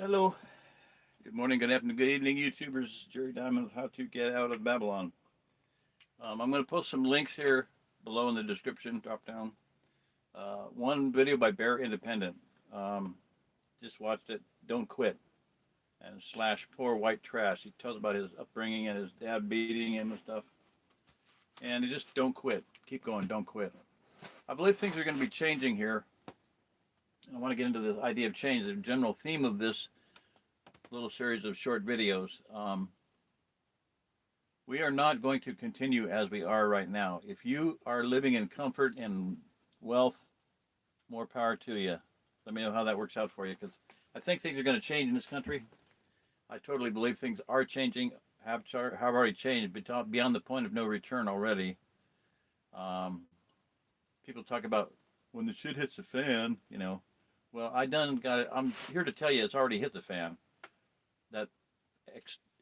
Hello, good morning, good afternoon, good evening, YouTubers. Jerry Diamond with How to Get Out of Babylon. I'm going to post some links here below in the description, drop down. One video by Bear Independent. Just watched it. Don't quit. And slash poor white trash. He tells about his upbringing and his dad beating him and stuff. And he just don't quit. Keep going. Don't quit. I believe things are going to be changing here. I want to get into the idea of change. The general theme of this little series of short videos. We are not going to continue as we are right now. If you are living in comfort and wealth, more power to you. Let me know how that works out for you, because I think things are going to change in this country. I totally believe things are changing, have already changed, beyond the point of no return already. People talk about when the shit hits the fan, you know. Well, I'm here to tell you it's already hit the fan. That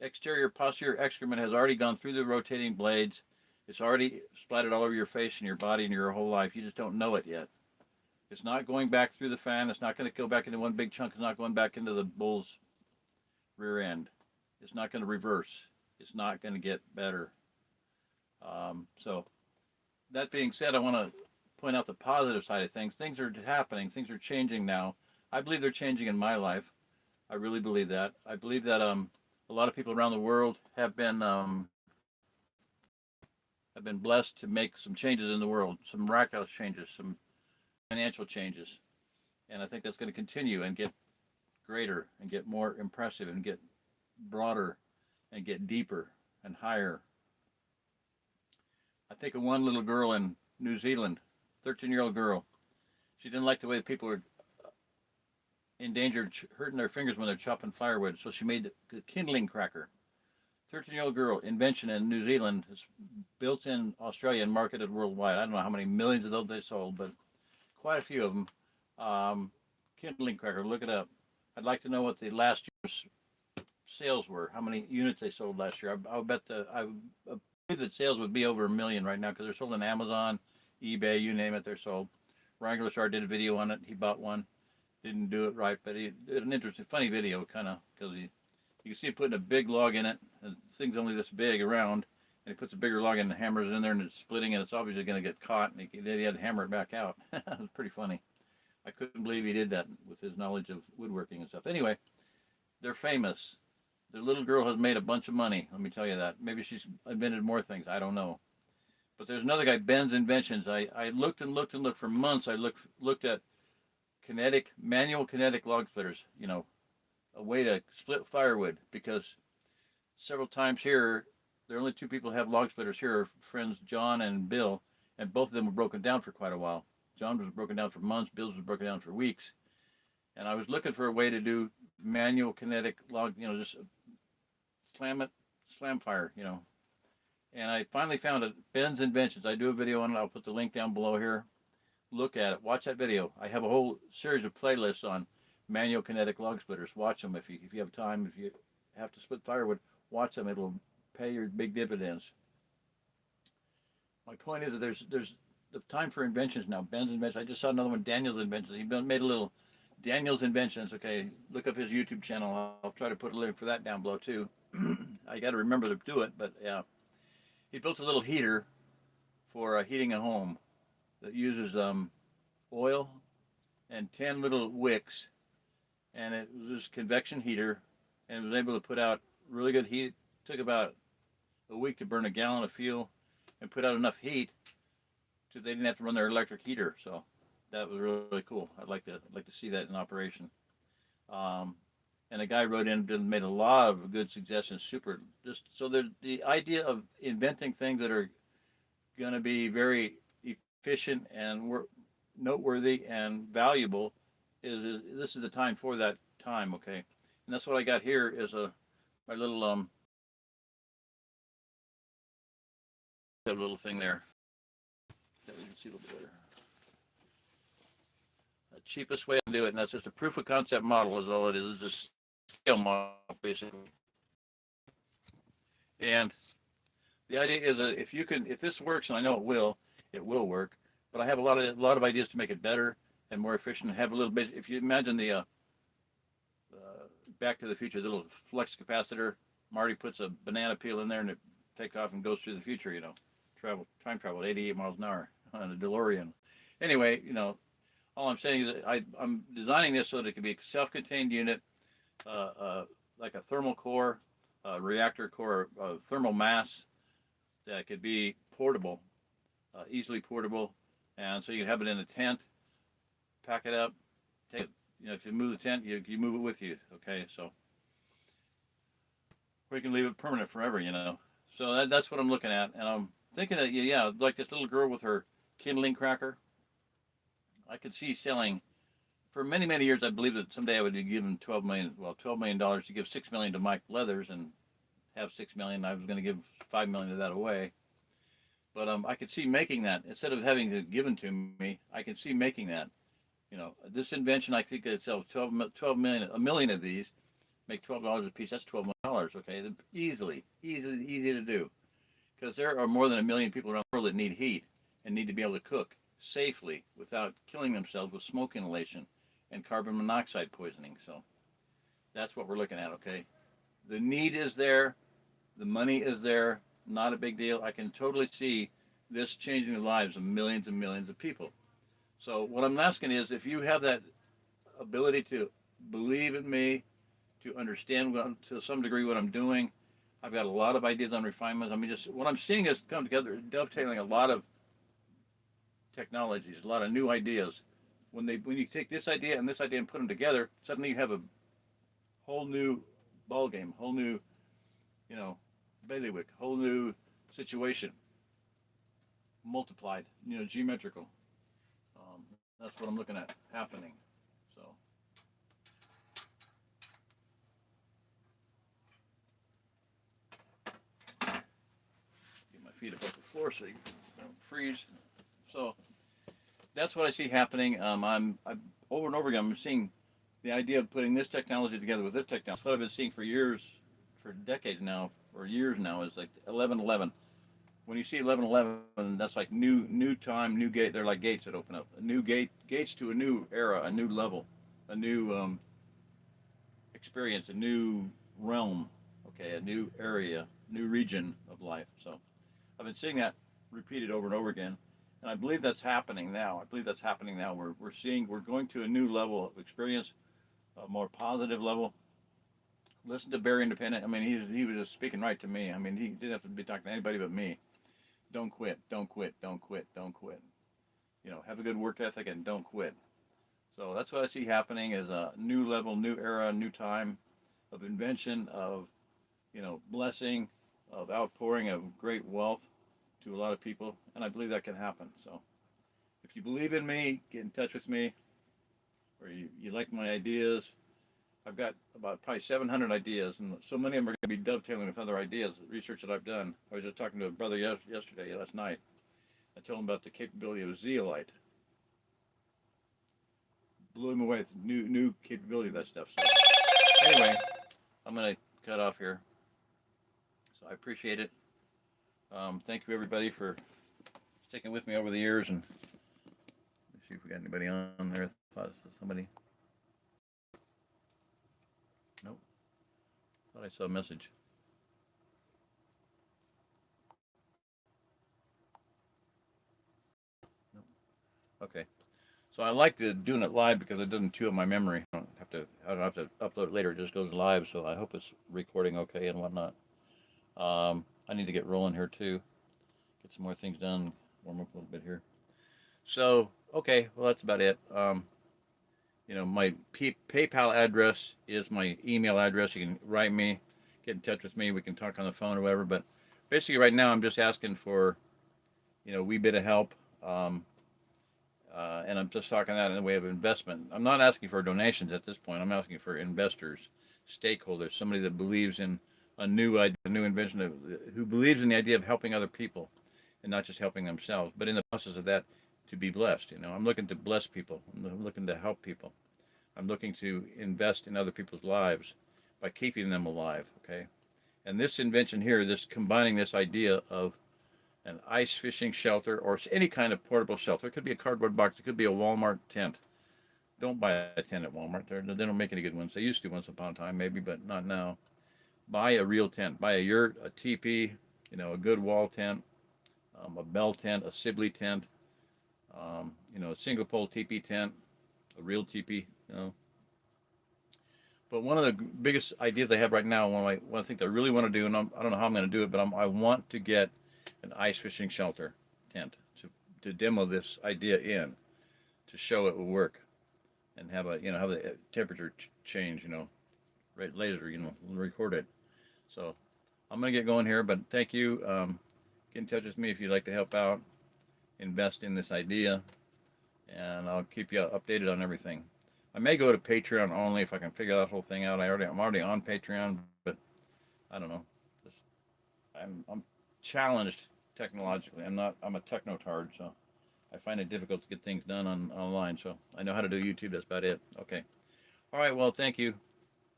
exterior posterior excrement has already gone through the rotating blades. It's already splattered all over your face and your body and your whole life. You just don't know it yet. It's not going back through the fan. It's not going to go back into one big chunk. It's not going back into the bull's rear end. It's not going to reverse. It's not going to get better. So that being said, I want to point out the positive side of things. Things are happening. Things are changing now. I believe they're changing in my life. I really believe that. I believe that a lot of people around the world have been blessed to make some changes in the world, some miraculous changes, some financial changes, and I think that's going to continue and get greater and get more impressive and get broader and get deeper and higher. I think of one little girl in New Zealand, 13-year-old girl. She didn't like the way people were endangered hurting their fingers when they're chopping firewood, so she made a kindling cracker. 13-year-old girl, invention in New Zealand, is built in Australia and marketed worldwide. I don't know how many millions of those they sold, but quite a few of them. Kindling cracker, look it up. I'd like to know what the last year's sales were, how many units they sold last year. I believe that sales would be over 1 million right now, because they're sold on Amazon, eBay, you name it, they're sold. Wrangler Star did a video on it. He bought one. Didn't do it right, but he did an interesting, funny video, kind of, because you can see him putting a big log in it, and the thing's only this big around, and he puts a bigger log in and hammers it in there, and it's splitting, and it's obviously going to get caught, and he had to hammer it back out. It was pretty funny. I couldn't believe he did that with his knowledge of woodworking and stuff. Anyway, they're famous. The little girl has made a bunch of money, let me tell you that. Maybe she's invented more things, I don't know. But there's another guy, Ben's Inventions. I looked and looked and looked for months. I looked at manual kinetic log splitters, you know, a way to split firewood, because several times here, there are only two people who have log splitters here, friends John and Bill, and both of them were broken down for quite a while. John was broken down for months, Bill's was broken down for weeks. And I was looking for a way to do manual kinetic log, you know, just slam fire, you know. And I finally found it, Ben's Inventions. I do a video on it. I'll put the link down below here. Look at it. Watch that video. I have a whole series of playlists on manual kinetic log splitters. Watch them if you have time. If you have to split firewood, watch them. It'll pay your big dividends. My point is that there's the time for inventions now. Ben's Inventions. I just saw another one, Daniel's Inventions. He made a little Daniel's Inventions. Okay, look up his YouTube channel. I'll try to put a link for that down below too. I got to remember to do it, but yeah. He built a little heater for heating a home that uses oil and 10 little wicks, and it was this convection heater, and it was able to put out really good heat. It took about a week to burn a gallon of fuel and put out enough heat so they didn't have to run their electric heater. So that was really, really cool. I'd like to see that in operation. And a guy wrote in and made a lot of good suggestions. Super. Just so the idea of inventing things that are going to be very efficient and noteworthy and valuable is this is the time for that time. Okay, and that's what I got here is my little that little thing there that we can see a little bit better. The cheapest way to do it, and that's just a proof of concept model is all it is. It's a scale model basically, and the idea is that if this works, and I know it will work. But I have a lot of ideas to make it better and more efficient. And have a little bit. If you imagine the Back to the Future, the little flux capacitor. Marty puts a banana peel in there and it takes off and goes through the future, time travel at 88 miles an hour on a DeLorean. Anyway, all I'm saying is that I'm designing this so that it can be a self-contained unit, like a thermal core, reactor core, thermal mass that could be portable, easily portable, and so you can have it in a tent, pack it up, take it. If you move the tent, you move it with you. Okay, so or you can leave it permanent forever. So that's what I'm looking at, and I'm thinking that like this little girl with her kindling cracker. I could see selling for many, many years. I believe that someday I would be given $12 million to give $6 million to Mike Leathers and have $6 million. I was going to give $5 million of that away. But I could see making that instead of having it given to me. I could see making that. This invention, I think it sells 12 million, a million of these, make $12 a piece. That's $12 million. Okay, easy to do, because there are more than 1 million people around the world that need heat and need to be able to cook safely without killing themselves with smoke inhalation and carbon monoxide poisoning. So that's what we're looking at. Okay, the need is there, the money is there. Not a big deal. I can totally see this changing the lives of millions and millions of people. So what I'm asking is, if you have that ability to believe in me, to understand to some degree what I'm doing, I've got a lot of ideas on refinement. Just what I'm seeing is come together, dovetailing a lot of technologies, a lot of new ideas. When you take this idea and put them together, suddenly you have a whole new ball game, whole new, bailiwick, whole new situation, multiplied, geometrical. That's what I'm looking at happening. So get my feet above the floor so you don't freeze. So that's what I see happening. I'm over and over again. I'm seeing the idea of putting this technology together with this technology. What I've been seeing for years, for decades now, or years now, is like 1111. When you see 1111, that's like new time, new gate. They're like gates that open up. A new gates to a new era, a new level, a new experience, a new realm. Okay, a new area, new region of life. So I've been seeing that repeated over and over again, and I believe that's happening now. We're going to a new level of experience, a more positive level. Listen to Barry Independent. He was just speaking right to me. He didn't have to be talking to anybody but me. Don't quit, don't quit, don't quit, don't quit. Have a good work ethic and don't quit. So that's what I see happening, is a new level, new era, new time of invention, of, blessing, of outpouring of great wealth to a lot of people. And I believe that can happen. So if you believe in me, get in touch with me, or you like my ideas. I've got about probably 700 ideas, and so many of them are going to be dovetailing with other ideas, research that I've done. I was just talking to a brother last night. I told him about the capability of zeolite. Blew him away with new capability of that stuff. So anyway, I'm going to cut off here. So I appreciate it. Thank you, everybody, for sticking with me over the years. And let's see if we got anybody on there. Thought somebody. Nope. Thought I saw a message. Nope. Okay. So I like doing it live because it doesn't chew up my memory. I don't have to upload it later. It just goes live. So I hope it's recording okay and whatnot. I need to get rolling here too. Get some more things done. Warm up a little bit here. So okay, well that's about it. My PayPal address is my email address. You can write me, get in touch with me. We can talk on the phone or whatever. But basically, right now, I'm just asking for, a wee bit of help. And I'm just talking that in the way of investment. I'm not asking for donations at this point. I'm asking for investors, stakeholders, somebody that believes in a new idea, a new invention, who believes in the idea of helping other people and not just helping themselves, but in the process of that, to be blessed. I'm looking to bless people. I'm looking to help people. I'm looking to invest in other people's lives by keeping them alive, okay? And this invention here, combining this idea of an ice fishing shelter or any kind of portable shelter. It could be a cardboard box. It could be a Walmart tent. Don't buy a tent at Walmart. They don't make any good ones. They used to once upon a time, maybe, but not now. Buy a real tent. Buy a yurt, a teepee, a good wall tent, a bell tent, a Sibley tent, a single pole teepee tent, a real teepee. But one of the biggest ideas I have right now, one thing I really want to do, and I don't know how I'm going to do it, but I want to get an ice fishing shelter tent to demo this idea in, to show it will work, and have have the temperature change, right later, record it. So I'm going to get going here, but thank you. Get in touch with me if you'd like to help out, invest in this idea, and I'll keep you updated on everything. I may go to Patreon only if I can figure that whole thing out. I'm already on Patreon, but I don't know. I'm challenged technologically. I'm a technotard, so I find it difficult to get things done online. So I know how to do YouTube. That's about it. Okay. All right. Well, thank you.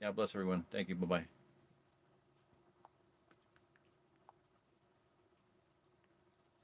God bless everyone. Thank you. Bye bye.